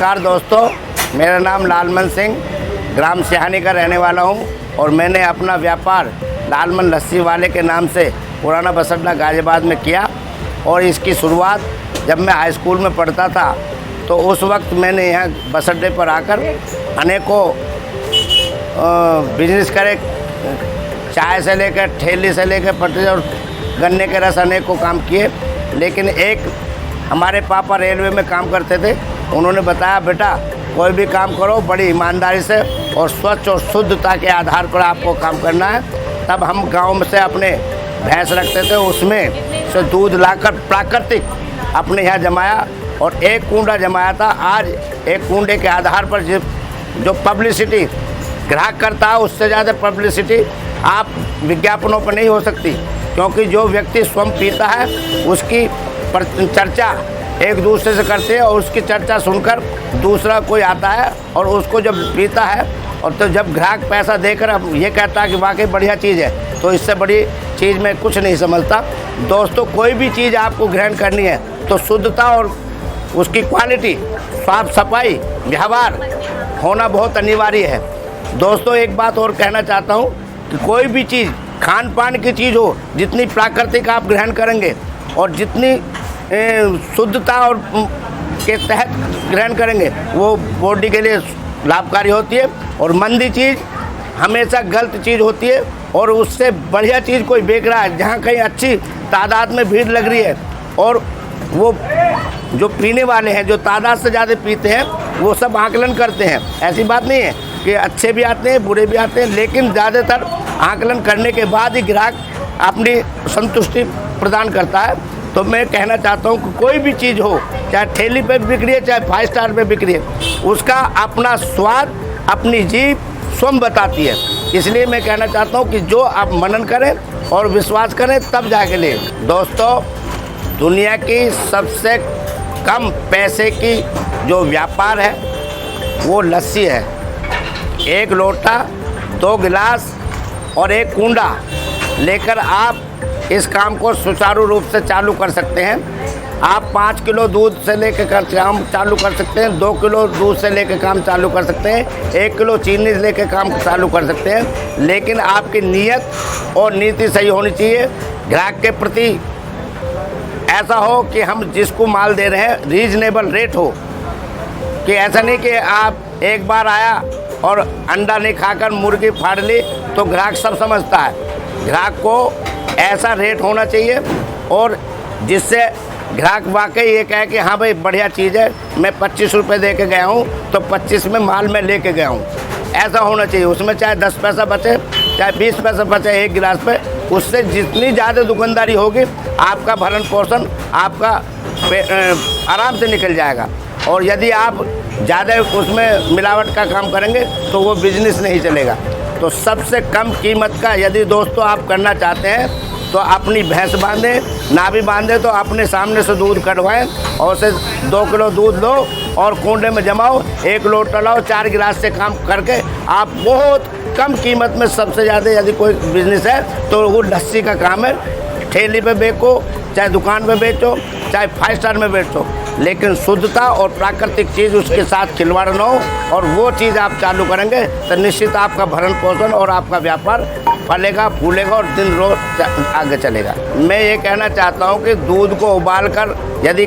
नमस्कार दोस्तों, मेरा नाम लालमन सिंह ग्राम सिहानी का रहने वाला हूं और मैंने अपना व्यापार लालमन लस्सी वाले के नाम से पुराना बस अड्डा गाज़ियाबाद में किया। और इसकी शुरुआत जब मैं हाई स्कूल में पढ़ता था तो उस वक्त मैंने यहाँ बस अड्डे पर आकर अनेकों बिजनेस करे, चाय से लेकर ठेली से लेकर पटरी और गन्ने के रस अनेकों काम किए। लेकिन एक हमारे पापा रेलवे में काम करते थे, उन्होंने बताया बेटा कोई भी काम करो बड़ी ईमानदारी से और स्वच्छ और शुद्धता के आधार पर आपको काम करना है। तब हम गांव में से अपने भैंस रखते थे, उसमें से दूध लाकर प्राकृतिक अपने यहाँ जमाया और एक कुंडा जमाया था। आज एक कुंडे के आधार पर जो पब्लिसिटी ग्राहक करता है उससे ज़्यादा पब्लिसिटी आप विज्ञापनों पर नहीं हो सकती, क्योंकि जो व्यक्ति स्वयं पीता है उसकी चर्चा एक दूसरे से करते हैं और उसकी चर्चा सुनकर दूसरा कोई आता है और उसको जब पीता है और तो जब ग्राहक पैसा देकर अब ये कहता है कि वाकई बढ़िया चीज़ है, तो इससे बड़ी चीज़ मैं कुछ नहीं समझता। दोस्तों, कोई भी चीज़ आपको ग्रहण करनी है तो शुद्धता और उसकी क्वालिटी, साफ सफाई, व्यवहार होना बहुत अनिवार्य है। दोस्तों, एक बात और कहना चाहता हूँ कि कोई भी चीज़ खान पान की चीज़ हो, जितनी प्राकृतिक आप ग्रहण करेंगे और जितनी शुद्धता और के तहत ग्रहण करेंगे वो बॉडी के लिए लाभकारी होती है। और मंदी चीज़ हमेशा गलत चीज़ होती है और उससे बढ़िया चीज़ कोई बेच रहा है, जहाँ कहीं अच्छी तादाद में भीड़ लग रही है और वो जो पीने वाले हैं जो तादाद से ज़्यादा पीते हैं वो सब आकलन करते हैं। ऐसी बात नहीं है कि अच्छे भी आते हैं बुरे भी आते हैं, लेकिन ज़्यादातर आकलन करने के बाद ही ग्राहक अपनी संतुष्टि प्रदान करता है। तो मैं कहना चाहता हूँ कि कोई भी चीज़ हो, चाहे ठेली पे बिक रही है चाहे 5 स्टार पे बिक रही है, उसका अपना स्वाद अपनी जीभ स्वयं बताती है। इसलिए मैं कहना चाहता हूँ कि जो आप मनन करें और विश्वास करें तब जाके लें। दोस्तों, दुनिया की सबसे कम पैसे की जो व्यापार है वो लस्सी है। 1 लोटा, 2 गिलास और 1 कूंडा लेकर आप इस काम को सुचारू रूप से चालू कर सकते हैं। आप 5 किलो दूध से लेकर काम चालू कर सकते हैं, 2 किलो दूध से लेकर काम चालू कर सकते हैं, 1 किलो चीनी से लेकर काम चालू कर सकते हैं। लेकिन आपकी नीयत और नीति सही होनी चाहिए। ग्राहक के प्रति ऐसा हो कि हम जिसको माल दे रहे हैं रीजनेबल रेट हो, कि ऐसा नहीं कि आप एक बार आया और अंडा नहीं खाकर मुर्गी फाड़ ली तो ग्राहक सब समझता है। ग्राहक को ऐसा रेट होना चाहिए और जिससे ग्राहक वाकई ये कहे कि हाँ भाई बढ़िया चीज़ है, मैं 25 रुपये दे के गया हूँ तो 25 में माल मैं लेके गया हूँ। ऐसा होना चाहिए। उसमें चाहे 10 पैसा बचे चाहे 20 पैसा बचे एक गिलास पे, उससे जितनी ज़्यादा दुकानदारी होगी आपका भरण पोषण आपका आराम से निकल जाएगा। और यदि आप ज़्यादा उसमें मिलावट का काम करेंगे तो वो बिजनेस नहीं चलेगा। तो सबसे कम कीमत का यदि दोस्तों आप करना चाहते हैं तो अपनी भैंस बांधें, नाभि बांधें तो अपने सामने से दूध कटवाएं और उसे 2 किलो दूध लो और कुंडे में जमाओ, 1 लोटा लाओ, 4 गिलास से काम करके आप बहुत कम कीमत में सबसे ज़्यादा यदि कोई बिजनेस है तो वो लस्सी का काम है। ठेली पे बेचो, चाहे दुकान पे बेचो, चाहे 5 स्टार में बेचो, लेकिन शुद्धता और प्राकृतिक चीज़ उसके साथ खिलवाड़ न हो और वो चीज़ आप चालू करेंगे तो निश्चित आपका भरण पोषण और आपका व्यापार फलेगा, फूलेगा और दिन रोज आगे चलेगा। मैं ये कहना चाहता हूँ कि दूध को उबाल कर यदि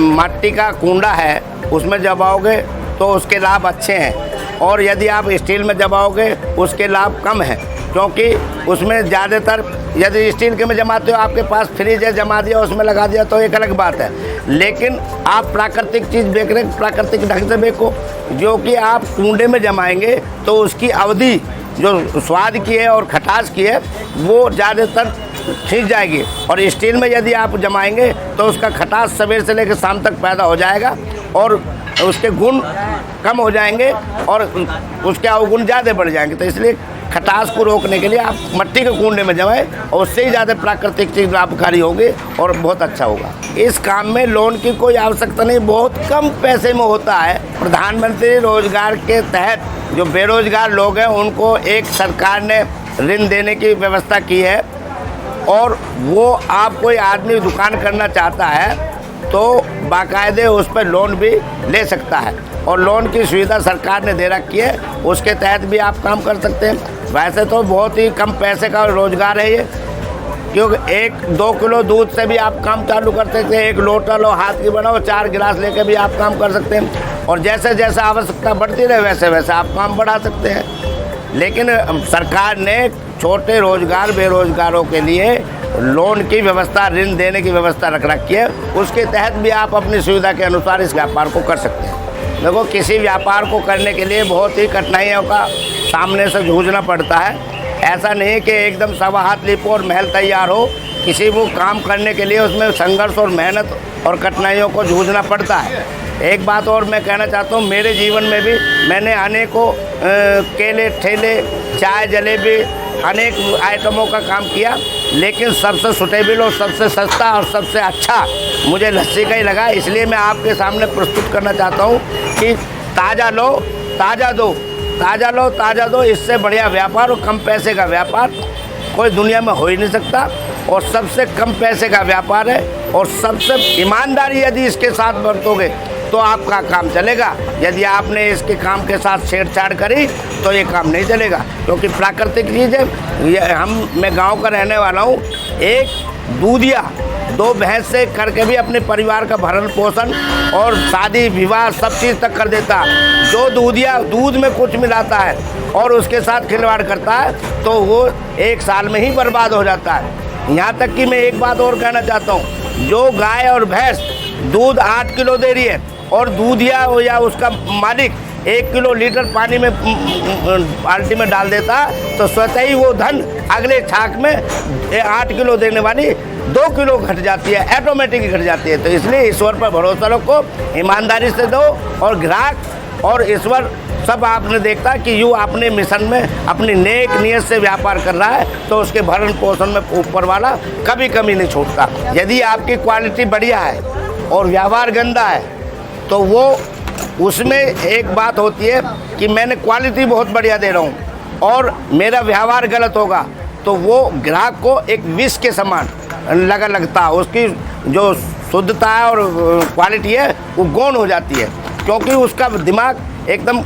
मिट्टी का कुंडा है उसमें जमाओगे तो उसके लाभ अच्छे हैं, और यदि आप स्टील में जमाओगे उसके लाभ कम हैं, क्योंकि उसमें ज़्यादातर यदि स्टील के में जमाते हो आपके पास फ्रिज है, जमा दिया उसमें लगा दिया तो एक अलग बात है। लेकिन आप प्राकृतिक चीज़ बेच रहे, प्राकृतिक ढंग से बेचो, जो कि आप कुंडे में जमाएंगे तो उसकी अवधि जो स्वाद की है और खटास की है वो ज़्यादातर खींच जाएगी। और स्टील में यदि आप जमाएंगे तो उसका खटास सवेर से लेकर शाम तक पैदा हो जाएगा और उसके गुण कम हो जाएंगे और उसके अवगुण ज़्यादा बढ़ जाएंगे। तो इसलिए खटास को रोकने के लिए आप मिट्टी के कुंडे में जमाएं और उससे ही ज़्यादा प्राकृतिक चीज़ लाभकारी होगी और बहुत अच्छा होगा। इस काम में लोन की कोई आवश्यकता नहीं, बहुत कम पैसे में होता है। प्रधानमंत्री रोजगार के तहत जो बेरोजगार लोग हैं उनको एक सरकार ने ऋण देने की व्यवस्था की है, और वो आप कोई आदमी दुकान करना चाहता है तो बाकायदे उस पर लोन भी ले सकता है, और लोन की सुविधा सरकार ने दे रखी है, उसके तहत भी आप काम कर सकते हैं। वैसे तो बहुत ही कम पैसे का रोज़गार है ये, क्योंकि 1-2 किलो दूध से भी आप काम चालू कर सकते हैं। एक लोटा लो, हाथ की बनाओ, 4 गिलास लेके भी आप काम कर सकते हैं, और जैसे जैसे आवश्यकता बढ़ती रहे वैसे वैसे आप काम बढ़ा सकते हैं। लेकिन सरकार ने छोटे रोजगार बेरोजगारों के लिए लोन की व्यवस्था, ऋण देने की व्यवस्था रख रखी है, उसके तहत भी आप अपनी सुविधा के अनुसार इस व्यापार को कर सकते हैं। देखो, किसी व्यापार को करने के लिए बहुत ही कठिनाइयों का सामने से जूझना पड़ता है। ऐसा नहीं कि एकदम सवा हाथ लिपो और महल तैयार हो। किसी को काम करने के लिए उसमें संघर्ष और मेहनत और कठिनाइयों को जूझना पड़ता है। एक बात और मैं कहना चाहता हूँ, मेरे जीवन में भी मैंने अनेकों केले, ठेले, चाय, जलेबी, अनेक आइटमों का काम किया, लेकिन सबसे सूटेबल और सबसे सस्ता और सबसे अच्छा मुझे लस्सी का ही लगा। इसलिए मैं आपके सामने प्रस्तुत करना चाहता हूँ कि ताज़ा लो ताज़ा दो, ताज़ा लो ताज़ा दो। इससे बढ़िया व्यापार और कम पैसे का व्यापार कोई दुनिया में हो ही नहीं सकता, और सबसे कम पैसे का व्यापार है, और सबसे ईमानदारी यदि इसके साथ बरतोगे तो आपका काम चलेगा। यदि आपने इसके काम के साथ छेड़छाड़ करी तो ये काम नहीं चलेगा, क्योंकि प्राकृतिक चीज़ है। मैं गांव का रहने वाला हूँ। एक दूधिया 2 भैंस से करके भी अपने परिवार का भरण पोषण और शादी विवाह सब चीज़ तक कर देता। जो दूधिया दूध में कुछ मिलाता है और उसके साथ खिलवाड़ करता है तो वो 1 साल में ही बर्बाद हो जाता है। यहाँ तक कि मैं एक बात और कहना चाहता हूँ, जो गाय और भैंस दूध 8 किलो दे रही है और दूधिया या उसका मालिक 1 किलो लीटर पानी में बाल्टी में डाल देता, तो स्वतः ही वो धन अगले छाक में 8 किलो देने वाली 2 किलो घट जाती है, ऑटोमेटिक घट जाती है। तो इसलिए ईश्वर पर भरोसा रखो, ईमानदारी से दो, और ग्राहक और ईश्वर सब आपने देखता कि यूँ अपने मिशन में अपनी नेक नियत से व्यापार कर रहा है तो उसके भरण पोषण में ऊपर वाला कभी कमी नहीं छोड़ता। यदि आपकी क्वालिटी बढ़िया है और व्यवहार गंदा है तो वो उसमें एक बात होती है कि मैंने क्वालिटी बहुत बढ़िया दे रहा हूँ और मेरा व्यवहार गलत होगा, तो वो ग्राहक को एक विष के समान लगता, उसकी जो शुद्धता है और क्वालिटी है वो गौण हो जाती है, क्योंकि उसका दिमाग एकदम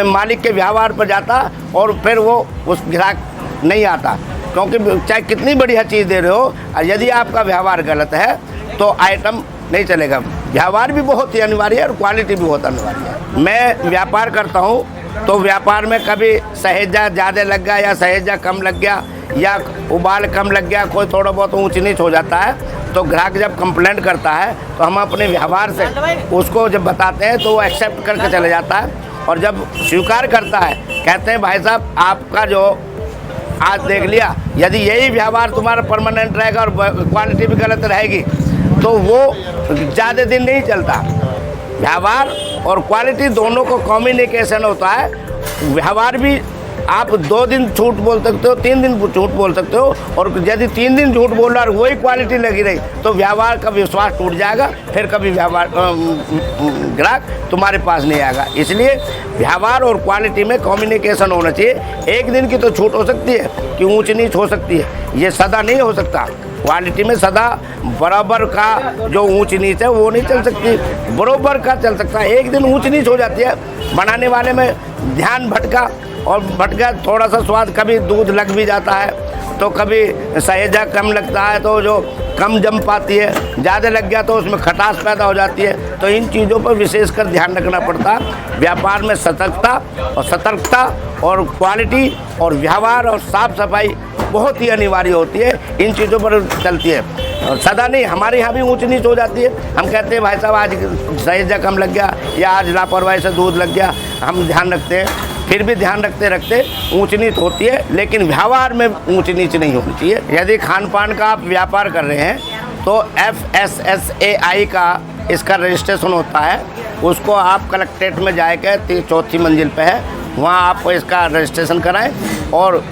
मालिक के व्यवहार पर जाता और फिर वो उस ग्राहक नहीं आता। क्योंकि चाहे कितनी बढ़िया चीज़ दे रहे हो, यदि आपका व्यवहार गलत है तो आइटम नहीं चलेगा। व्यवहार भी बहुत ही अनिवार्य है और क्वालिटी भी बहुत अनिवार्य है। मैं व्यापार करता हूँ तो व्यापार में कभी सहेजा ज़्यादा लग गया या सहेजा कम लग गया या उबाल कम लग गया, कोई थोड़ा बहुत ऊंच नीच हो जाता है, तो ग्राहक जब कंप्लेंट करता है तो हम अपने व्यवहार से उसको जब बताते हैं तो वो एक्सेप्ट करके चले जाता है, और जब स्वीकार करता है कहते हैं भाई साहब आपका जो आज देख लिया, यदि यही व्यवहार तुम्हारा परमानेंट रहेगा और क्वालिटी भी गलत रहेगी तो वो ज़्यादा दिन नहीं चलता। व्यवहार और क्वालिटी दोनों को कम्युनिकेशन होता है। व्यवहार भी आप 2 दिन झूठ बोल सकते हो, 3 दिन झूठ बोल सकते हो, और यदि 3 दिन झूठ बोल रहा और वही क्वालिटी लगी रही तो व्यवहार का विश्वास टूट जाएगा, फिर कभी व्यवहार ग्राहक तुम्हारे पास नहीं आएगा। इसलिए व्यवहार और क्वालिटी में कम्युनिकेशन होना चाहिए। एक दिन की तो छूट हो सकती है कि ऊंच नीच हो सकती है, ये सदा नहीं हो सकता। क्वालिटी में सदा बराबर का जो ऊंच नीच है वो नहीं चल सकती, बराबर का चल सकता है। एक दिन ऊंच नीच हो जाती है, बनाने वाले में ध्यान भटका और भटका थोड़ा सा स्वाद, कभी दूध लग भी जाता है तो कभी सहेजा कम लगता है तो जो कम जम पाती है, ज़्यादा लग गया तो उसमें खटास पैदा हो जाती है। तो इन चीज़ों पर विशेषकर ध्यान रखना पड़ता है। व्यापार में सतर्कता और क्वालिटी और व्यवहार और साफ सफाई बहुत ही अनिवार्य होती है। इन चीज़ों पर चलती है, और सदा नहीं। हमारे यहाँ भी ऊंच नीच हो जाती है, हम कहते हैं भाई साहब आज सहेजा कम लग गया या आज लापरवाही से दूध लग गया, हम ध्यान रखते हैं, फिर भी ध्यान रखते रखते ऊंच नीच होती है, लेकिन व्यवहार में ऊंच नीच नहीं होनी चाहिए। यदि खान पान का आप व्यापार कर रहे हैं तो FSSAI का इसका रजिस्ट्रेशन होता है, उसको आप कलेक्ट्रेट में जाकर 4थी मंजिल पे है, वहाँ आप इसका रजिस्ट्रेशन कराएं, और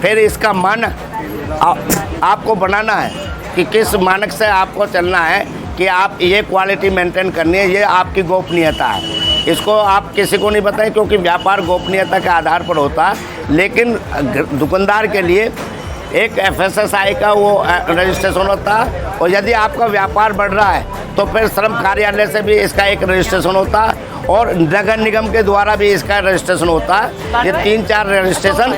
फिर इसका मानक आपको बनाना है कि किस मानक से आपको चलना है कि आप ये क्वालिटी मेंटेन करनी है। ये आपकी गोपनीयता है, इसको आप किसी को नहीं बताएं, क्योंकि व्यापार गोपनीयता के आधार पर होता है। लेकिन दुकानदार के लिए एक FSSAI का वो रजिस्ट्रेशन होता है, और यदि आपका व्यापार बढ़ रहा है तो फिर श्रम कार्यालय से भी इसका एक रजिस्ट्रेशन होता है और नगर निगम के द्वारा भी इसका रजिस्ट्रेशन होता है। ये 3-4 रजिस्ट्रेशन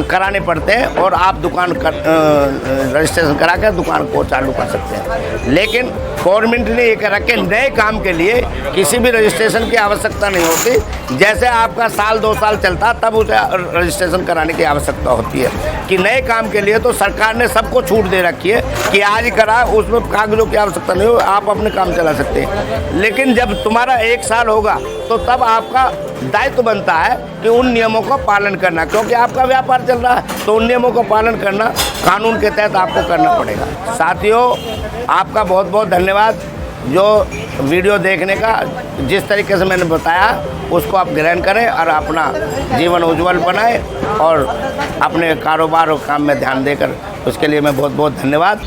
कराने पड़ते हैं और आप दुकान रजिस्ट्रेशन करा कर दुकान को चालू कर सकते हैं। लेकिन गवर्नमेंट ने ये करा कि नए काम के लिए किसी भी रजिस्ट्रेशन की आवश्यकता नहीं होती। जैसे आपका साल 2 साल चलता तब उसे रजिस्ट्रेशन कराने की आवश्यकता होती है। कि नए काम के लिए तो सरकार ने सबको छूट दे रखी है कि आज करा, उसमें कागजों की आवश्यकता नहीं हो, आप अपने काम चला सकते हैं। लेकिन जब तुम्हारा 1 साल होगा तो तब आपका दायित्व बनता है कि उन नियमों का पालन करना, क्योंकि आपका व्यापार चल रहा है तो उन नियमों का पालन करना कानून के तहत आपको करना पड़ेगा। साथियों, आपका बहुत बहुत धन्यवाद जो वीडियो देखने का। जिस तरीके से मैंने बताया उसको आप ग्रहण करें और अपना जीवन उज्जवल बनाएं और अपने कारोबार और काम में ध्यान देकर, उसके लिए मैं बहुत बहुत धन्यवाद।